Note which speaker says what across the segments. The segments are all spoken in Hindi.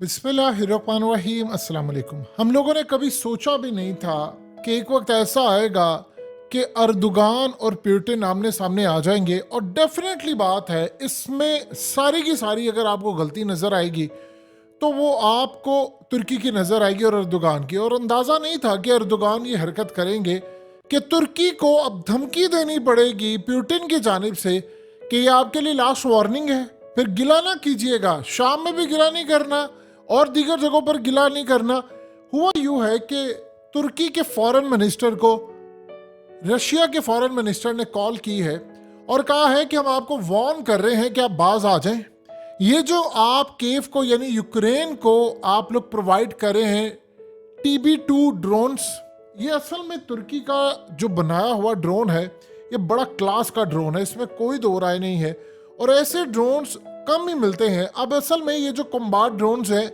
Speaker 1: बिस्मिल्लाहिर्रहमानिर्रहीम अस्सलाम वालेकुम। हम लोगों ने कभी सोचा भी नहीं था कि एक वक्त ऐसा आएगा कि अर्दोगान और पुतिन आमने सामने आ जाएंगे। और डेफिनेटली बात है, इसमें सारी की सारी अगर आपको गलती नज़र आएगी तो वो आपको तुर्की की नज़र आएगी और अर्दोगान की। और अंदाज़ा नहीं था कि अर्दोगान ये हरकत करेंगे कि तुर्की को अब धमकी देनी पड़ेगी पुतिन की जानिब से कि ये आपके लिए लास्ट वार्निंग है, फिर गिला ना कीजिएगा, शाम में भी गिला नहीं करना और दीगर जगहों पर गिला नहीं करना। हुआ यूं है कि तुर्की के फॉरेन मिनिस्टर को रशिया के फॉरेन मिनिस्टर ने कॉल की है और कहा है कि हम आपको वार्न कर रहे हैं कि आप बाज आ जाएं। ये जो आप केव को यानी यूक्रेन को आप लोग प्रोवाइड कर रहे हैं TB2 ड्रोन्स, ये असल में तुर्की का जो बनाया हुआ ड्रोन है, ये बड़ा क्लास का ड्रोन है, इसमें कोई दो राय नहीं है। और ऐसे ड्रोन्स कम ही मिलते हैं। अब असल में ये जो कॉम्बैट ड्रोन्स हैं,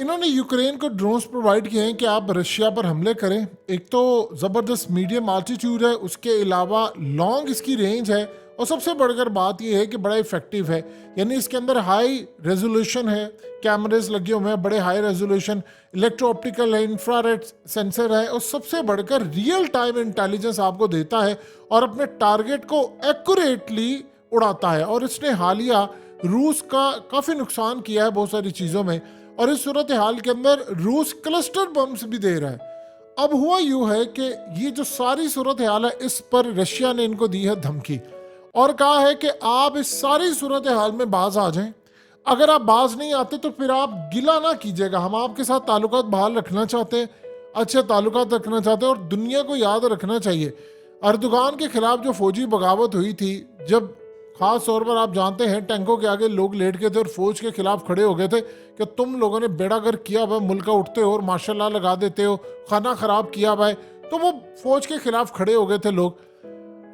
Speaker 1: इन्होंने यूक्रेन को ड्रोन्स प्रोवाइड किए हैं कि आप रशिया पर हमले करें। एक तो ज़बरदस्त मीडियम आल्टीट्यूड है, उसके अलावा लॉन्ग इसकी रेंज है, और सबसे बढ़कर बात यह है कि बड़ा इफेक्टिव है। यानी इसके अंदर हाई रेजोल्यूशन है, कैमरेज लगे हुए हैं, बड़े हाई रेजोल्यूशन, इलेक्ट्रो ऑप्टिकल है, इंफ्रारेड सेंसर है, और सबसे बढ़कर रियल टाइम इंटेलिजेंस आपको देता है और अपने टारगेट को एक्यूरेटली उड़ाता है। और इसने हालिया रूस का काफ़ी नुकसान किया है बहुत सारी चीज़ों में, और इस सूरत हाल के अंदर रूस क्लस्टर बम्स भी दे रहा है। अब हुआ यूं है कि ये जो सारी सूरत हाल है, इस पर रशिया ने इनको दी है धमकी और कहा है कि आप इस सारी सूरत हाल में बाज आ जाएं। अगर आप बाज नहीं आते तो फिर आप गिला ना कीजिएगा, हम आपके साथ ताल्लुकात बहाल रखना चाहते हैं, अच्छे ताल्लुकात रखना चाहते हैं। और दुनिया को याद रखना चाहिए, अर्दोगान के खिलाफ जो फौजी बगावत हुई थी, जब खास तौर पर आप जानते हैं टैंकों के आगे लोग लेट गए थे और फौज के खिलाफ खड़े हो गए थे कि तुम लोगों ने बेड़ागर किया हुआ, मुल्क का उठते हो और माशाल्लाह लगा देते हो, खाना खराब किया हुआ है, तो वो फौज के खिलाफ खड़े हो गए थे लोग।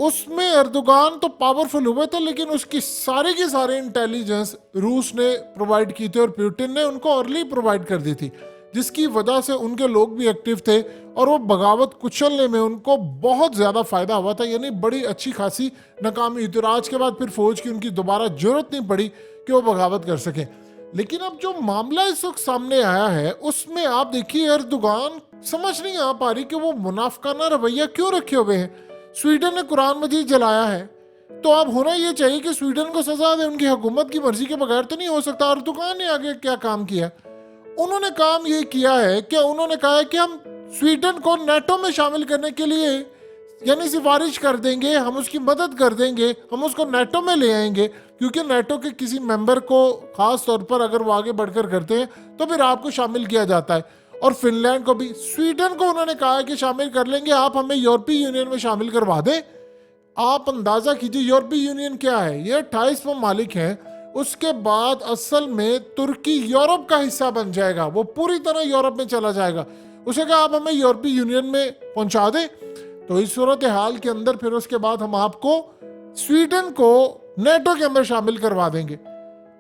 Speaker 1: उसमें अर्दोगान तो पावरफुल हुए थे, लेकिन उसकी सारी की सारी इंटेलिजेंस रूस ने प्रोवाइड की थी और पुतिन ने उनको अर्ली प्रोवाइड कर दी थी, जिसकी वजह से उनके लोग भी एक्टिव थे और वो बगावत कुचलने में उनको बहुत ज़्यादा फायदा हुआ था। यानी बड़ी अच्छी खासी नाकामी हुई थी और आज के बाद फिर फौज की उनकी दोबारा जरूरत नहीं पड़ी कि वो बगावत कर सकें। लेकिन अब जो मामला इस वक्त सामने आया है, उसमें आप देखिए अर्दोगान समझ नहीं आ पा रही कि वो मुनाफिकाना रवैया क्यों रखे हुए हैं। स्वीडन ने कुरान मजीद जलाया है, तो अब होना ये चाहिए कि स्वीडन को सजा दे, उनकी हुकूमत की मर्जी के बगैर तो नहीं हो सकता। अर्दोगान ने आगे क्या काम किया? उन्होंने काम ये किया है कि उन्होंने कहा है कि हम स्वीडन को नेटो में शामिल करने के लिए यानी सिफारिश कर देंगे, हम उसकी मदद कर देंगे, हम उसको नेटो में ले आएंगे, क्योंकि नेटो के किसी मेंबर को खास तौर पर अगर वो आगे बढ़कर करते हैं तो फिर आपको शामिल किया जाता है। और फिनलैंड को भी, स्वीडन को उन्होंने कहा है कि शामिल कर लेंगे, आप हमें यूरोपीय यूनियन में शामिल करवा दें। आप अंदाजा कीजिए यूरोपीय यूनियन क्या है, ये 28 ममालिक हैं। उसके बाद असल में तुर्की यूरोप का हिस्सा बन जाएगा, वो पूरी तरह यूरोप में चला जाएगा। उसे कहा आप हमें यूरोपीय यूनियन में पहुंचा दें, तो इस सूरत हाल के अंदर फिर उसके बाद हम आपको स्वीडन को नेटो के अंदर शामिल करवा देंगे।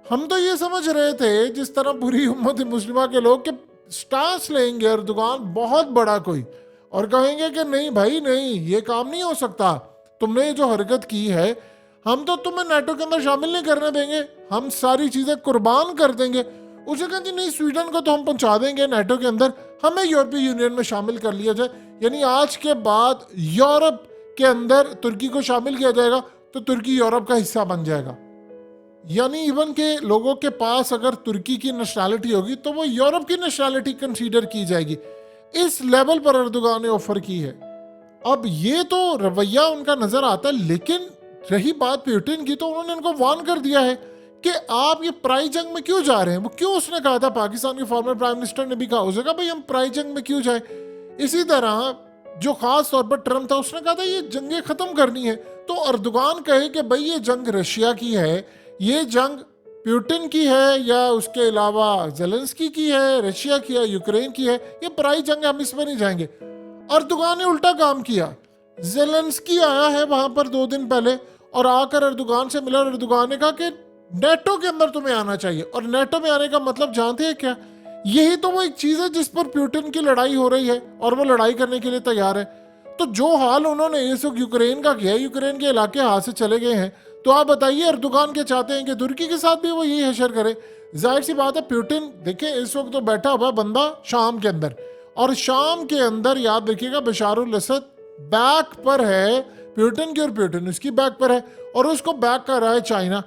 Speaker 1: हम तो ये समझ रहे थे, जिस तरह पूरी उम्मत मुस्लिमा के लोग, कि स्टांस लेंगे अर्दोगान बहुत बड़ा कोई और कहेंगे कि नहीं भाई नहीं, ये काम नहीं हो सकता, तुमने ये जो हरकत की है, हम तो तुम्हें नेटो के अंदर शामिल नहीं करने देंगे, हम सारी चीजें कुर्बान कर देंगे। उसे कहती नहीं, स्वीडन को तो हम पहुंचा देंगे नेटो के अंदर, हमें यूरोपीय यूनियन में शामिल कर लिया जाए। यानी आज के बाद यूरोप के अंदर तुर्की को शामिल किया जाएगा तो तुर्की यूरोप का हिस्सा बन जाएगा। यानी इवन के लोगों के पास अगर तुर्की की नेशनैलिटी होगी तो वो यूरोप की नेशनैलिटी कंसीडर की जाएगी। इस लेवल पर अर्दोगान ने ऑफर की है। अब ये तो रवैया उनका नजर आता है, लेकिन रही बात पुतिन की, तो उन्होंने उनको वार्न कर दिया है कि आप ये पराई जंग में क्यों जा रहे हैं। वो क्यों, उसने कहा था, पाकिस्तान के फॉर्मर प्राइम मिनिस्टर ने भी कहा, उसने कहा भाई हम पराई जंग में क्यों जाएं। इसी तरह जो खास तौर पर ट्रम्प था, उसने कहा था ये जंगें खत्म करनी है। तो अर्दोगान कहे कि भाई ये जंग रशिया की है, ये जंग पुतिन की है, या उसके अलावा ज़ेलेंस्की की है, रशिया की है, यूक्रेन की है, ये पराई जंग है, हम इसमें नहीं जाएंगे। अर्दोगान ने उल्टा काम किया। ज़ेलेंस्की आया है वहां पर 2 दिन पहले और आकर अर्दोगान से मिला, और अर्दोगान ने कहा कि नेटो के अंदर तुम्हें आना चाहिए। और नेटो में आने का मतलब जानते हैं क्या? यही तो वो एक चीज है जिस पर पुतिन की लड़ाई हो रही है और वो लड़ाई करने के लिए तैयार है। तो जो हाल उन्होंने इस वक्त यूक्रेन का किया, यूक्रेन के इलाके हाथ से चले गए हैं, तो आप बताइए अर्दुगान क्या चाहते हैं कि तुर्की के साथ भी वो यही हशर करे? जाहिर सी बात है, पुतिन देखिए इस वक्त तो बैठा हुआ है बंदा शाम के अंदर, और शाम के अंदर याद रखिएगा बशारुल असद बैक पर है पुतिन की, और पुतिन उसकी बैक पर है, और उसको बैक कर रहा है चाइना।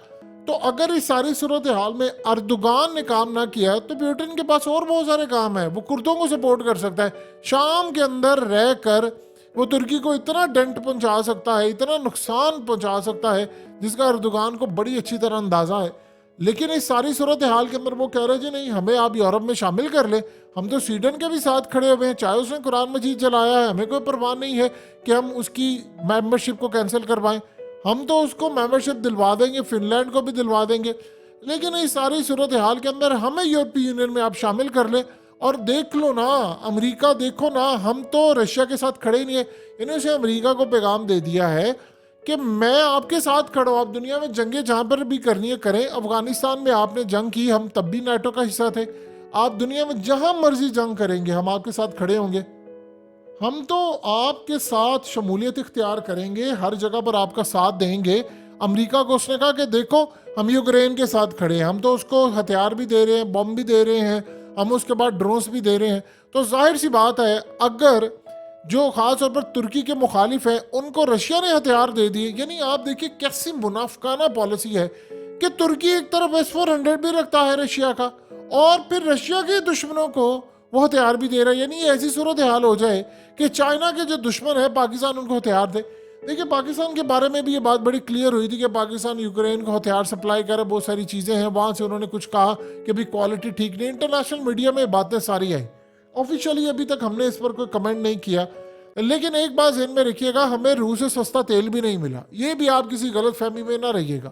Speaker 1: तो अगर इस सारी सूरत हाल में अर्दुगान ने काम ना किया तो पुतिन के पास और बहुत सारे काम है, वो कुर्दों को सपोर्ट कर सकता है। शाम के अंदर रहकर वो तुर्की को इतना डेंट पहुंचा सकता है, इतना नुकसान पहुंचा सकता है जिसका अर्दुगान को बड़ी अच्छी तरह अंदाजा है। लेकिन इस सारी सूरत हाल के अंदर वो कह रहे जी नहीं, हमें आप यूरोप में शामिल कर ले, हम तो स्वीडन के भी साथ खड़े हुए हैं, चाहे उसने कुरान मजीद जलाया है, हमें कोई परवाह नहीं है कि हम उसकी मेंबरशिप को कैंसिल करवाएं, हम तो उसको मेंबरशिप दिलवा देंगे, फिनलैंड को भी दिलवा देंगे। लेकिन इस सारी सूरत हाल के अंदर हमें यूरोपीय यूनियन में आप शामिल कर ले। और देख लो ना अमेरिका, देखो ना, हम तो रशिया के साथ खड़े ही नहीं है। इन्होंने उसे अमेरिका को पैगाम दे दिया है कि मैं आपके साथ खड़ा हूँ, आप दुनिया में जंगें जहाँ पर भी करनी है करें। अफगानिस्तान में आपने जंग की, हम तब भी नाटो का हिस्सा थे। आप दुनिया में जहाँ मर्जी जंग करेंगे हम आपके साथ खड़े होंगे, हम तो आपके साथ शमूलियत इख्तियार करेंगे, हर जगह पर आपका साथ देंगे। अमेरिका को उसने कहा कि देखो हम यूक्रेन के साथ खड़े हैं, हम तो उसको हथियार भी दे रहे हैं, बम भी दे रहे हैं, हम उसके बाद ड्रोन्स भी दे रहे हैं। तो जाहिर सी बात है अगर जो खास तौर पर तुर्की के मुखालिफ है उनको रशिया ने हथियार दे दिए, यानी आप देखिए कैसी मुनाफिकाना पॉलिसी है कि तुर्की एक तरफ S-400 भी रखता है रशिया का, और फिर रशिया के दुश्मनों को वो हथियार भी दे रहा है। यानी ऐसी सूरत हाल हो जाए कि चाइना के जो दुश्मन है पाकिस्तान उनको हथियार दे। देखिए पाकिस्तान के बारे में भी ये बात बड़ी क्लियर हुई थी कि पाकिस्तान यूक्रेन को हथियार सप्लाई करे, बहुत सारी चीज़ें हैं। वहाँ से उन्होंने कुछ कहा कि भाई क्वालिटी ठीक नहीं, इंटरनेशनल मीडिया में बातें सारी आई। ऑफिशियली अभी तक हमने इस पर कोई कमेंट नहीं किया, लेकिन एक बात ध्यान में रखिएगा, हमें रूस से सस्ता तेल भी नहीं मिला, ये भी आप किसी गलत फहमी में ना रहिएगा।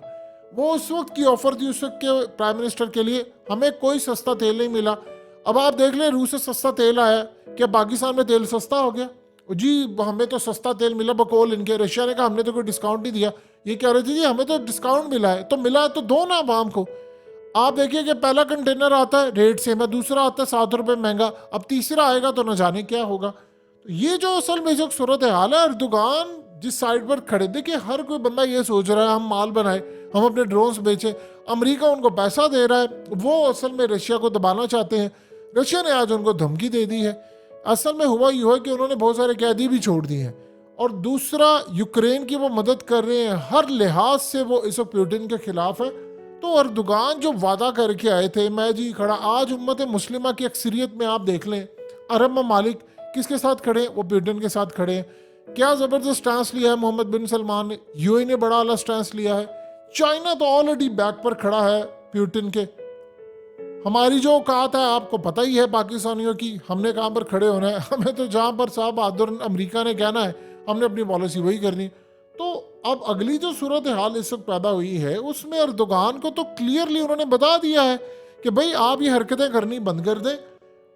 Speaker 1: वो उस वक्त की ऑफर थी उस वक्त के प्राइम मिनिस्टर के लिए, हमें कोई सस्ता तेल नहीं मिला। अब आप देख लें रूस से सस्ता तेल आया, क्या पाकिस्तान में तेल सस्ता हो गया? जी हमें तो सस्ता तेल मिला बकौल इनके। रशिया ने कहा हमने तो कोई डिस्काउंट नहीं दिया, ये कह रहे थे जी हमें तो डिस्काउंट मिला है। तो मिला है तो दो ना आवाम को। आप देखिए कि पहला कंटेनर आता है रेट से मैं, दूसरा आता है 7 रुपये महंगा, अब तीसरा आएगा तो न जाने क्या होगा। तो ये जो असल में जो सूरत हाल है, अर्दुगान जिस साइड पर खड़े, देखिए हर कोई बंदा ये सोच रहा है हम माल बनाए, हम अपने ड्रोन्स बेचे, अमेरिका उनको पैसा दे रहा है, वो असल में रशिया को दबाना चाहते हैं। रशिया ने आज उनको धमकी दे दी है। असल में हुआ यूँ है कि उन्होंने बहुत सारे कैदी भी छोड़ दिए हैं, और दूसरा यूक्रेन की वो मदद कर रहे हैं, हर लिहाज से वो इस वक्त पुतिन के खिलाफ है। तो अर्दुगान जो वादा करके आए थे मैं जी खड़ा, आज उम्मत मुस्लिमा की अक्सरियत में आप देख लें अरब ममालिक किसके साथ खड़े हैं, वो पुतिन के साथ खड़े हैं। क्या ज़बरदस्त स्टैंस लिया है मोहम्मद बिन सलमान ने, यूएई ने बड़ा आला स्टैंस लिया है। चाइना तो ऑलरेडी बैक पर खड़ा है पुतिन के। हमारी जो औकात है आपको पता ही है पाकिस्तानियों की, हमने कहाँ पर खड़े होना है, हमें तो जहाँ पर साहब बहादुर अमेरिका ने कहना है हमने अपनी पॉलिसी वही करनी। तो अब अगली जो सूरत हाल इस वक्त पैदा हुई है उसमें अर्दोगान को तो क्लियरली उन्होंने बता दिया है कि भाई आप ये हरकतें करनी बंद कर दें,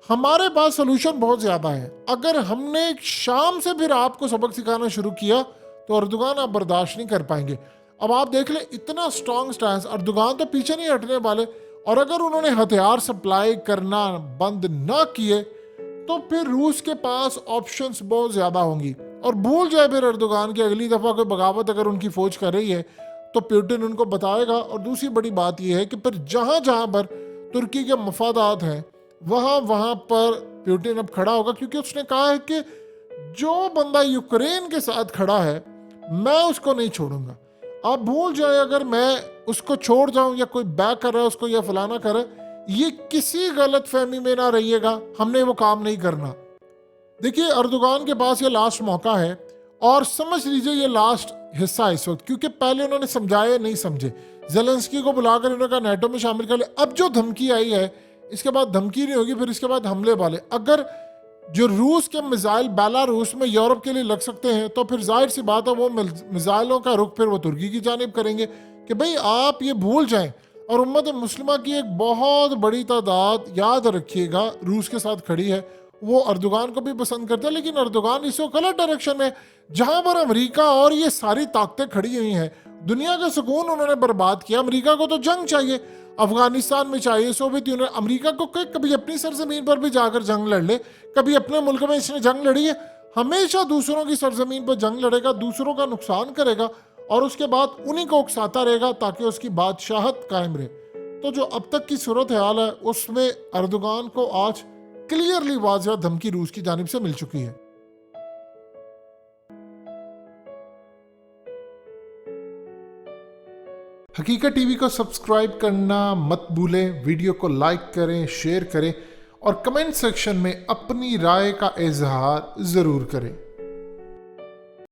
Speaker 1: हमारे पास सोल्यूशन बहुत ज़्यादा है। अगर हमने शाम से फिर आपको सबक सिखाना शुरू किया तो अर्दोगान आप बर्दाश्त नहीं कर पाएंगे। अब आप देख ले इतना स्ट्रॉन्ग स्टैंस, अर्दोगान तो पीछे नहीं हटने वाले। और अगर उन्होंने हथियार सप्लाई करना बंद ना किए तो फिर रूस के पास ऑप्शंस बहुत ज़्यादा होंगी। और भूल जाए फिर अर्दोगान की अगली दफ़ा कोई बगावत अगर उनकी फ़ौज कर रही है तो पुतिन उनको बताएगा। और दूसरी बड़ी बात यह है कि फिर जहाँ जहाँ पर तुर्की के मफादात हैं वहाँ वहाँ पर पुतिन अब खड़ा होगा, क्योंकि उसने कहा है कि जो बंदा यूक्रेन के साथ खड़ा है मैं उसको नहीं छोड़ूंगा। आप भूल जाए अगर मैं उसको छोड़ जाऊं या कोई बैक कर रहा है उसको या फलाना कर रहा है, ये किसी गलत फहमी में ना रहिएगा, हमने वो काम नहीं करना। देखिए अर्दोगान के पास ये लास्ट मौका है, और समझ लीजिए ये लास्ट हिस्सा है इस वक्त, क्योंकि पहले उन्होंने समझाया नहीं समझे, ज़ेलेंस्की को बुलाकर उन्होंने कहा नाटो में शामिल कर ले। अब जो धमकी आई है इसके बाद धमकी नहीं होगी, फिर इसके बाद हमले वाले। अगर जो रूस के मिसाइल बेलारूस में यूरोप के लिए लग सकते हैं तो फिर जाहिर सी बात है वो मिसाइलों का रुख फिर वो तुर्की की जानिब करेंगे कि भाई आप ये भूल जाएं। और उम्मत मुस्लिमा की एक बहुत बड़ी तादाद याद रखिएगा रूस के साथ खड़ी है, वो अर्दोगान को भी पसंद करते हैं। लेकिन अर्दोगान इसको गलत डायरेक्शन में, जहां पर अमेरिका और ये सारी ताकतें खड़ी हुई हैं, दुनिया का सुकून उन्होंने बर्बाद किया। अमेरिका को तो जंग चाहिए, अफगानिस्तान में चाहिए, सोवियत यूनियन, अमेरिका को कभी अपनी सरजमीन पर भी जाकर जंग लड़ ले, कभी अपने मुल्क में इसने जंग लड़ी है। हमेशा दूसरों की सरजमीन पर जंग लड़ेगा, दूसरों का नुकसान करेगा, और उसके बाद उन्हीं को उकसाता रहेगा ताकि उसकी बादशाहत कायम रहे। तो जो अब तक की सूरत हाल है उसमें अर्दोगान को आज क्लियरली वाज़ेह धमकी रूस की जानिब से मिल चुकी है। हकीकत टीवी को सब्सक्राइब करना मत भूलें, वीडियो को लाइक करें, शेयर करें और कमेंट सेक्शन में अपनी राय का इजहार ज़रूर करें।